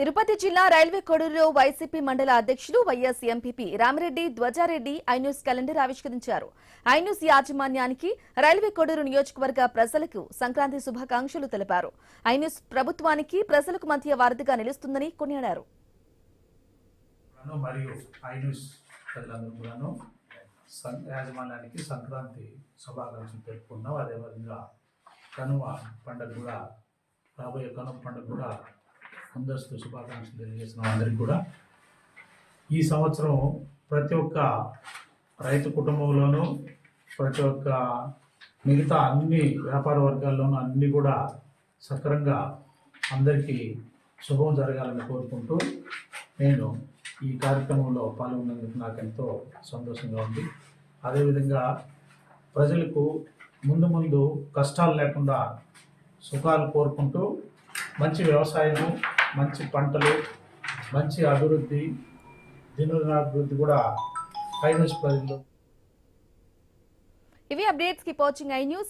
తిరుపతి జిల్లా railway కోడూరులో YCP మండల అధ్యక్షులు YS MPP Ramireddy Dhwajareddy iNews calendar ఆవిష్కరించారు. ఐన్యూస్ యాజమాన్యానికి రైల్వే కోడూరు నియోజకవర్గ ప్రజలకు సంక్రాంతి శుభాకాంక్షలు తెలిపారు. ఐన్యూస్ ప్రభుత్వానికి ప్రజలకు మధ్య వారధిగా నిలుస్తుందని కొనియాడారు. యాజమాన్యానికి సంక్రాంతి శుభాకాంక్షలు తెలుపుకున్నాం. అదేవిధంగా కనుమ పండుగ కూడా రాబోయే కనుమ పండుగ కూడా ముందస్తు శుభాకాంక్షలు తెలియజేస్తున్నాం. అందరికీ కూడా ఈ సంవత్సరం ప్రతి ఒక్క రైతు కుటుంబంలోనూ ప్రతి ఒక్క మిగతా అన్ని వ్యాపార వర్గాల్లోనూ అన్నీ కూడా సక్రంగా అందరికీ శుభం జరగాలని కోరుకుంటూ నేను ఈ కార్యక్రమంలో పాల్గొన్నందుకు నాకు ఎంతో సంతోషంగా ఉంది. అదేవిధంగా ప్రజలకు ముందు ముందు కష్టాలు లేకుండా సుఖాలు కోరుకుంటూ మంచి వ్యవసాయము, మంచి పంటలు, మంచి అభివృద్ధి, దినోదినాభివృద్ధి కూడా ఐన్యూస్ ప్రజలు. ఇవి అప్డేట్స్. Keep watching iNews.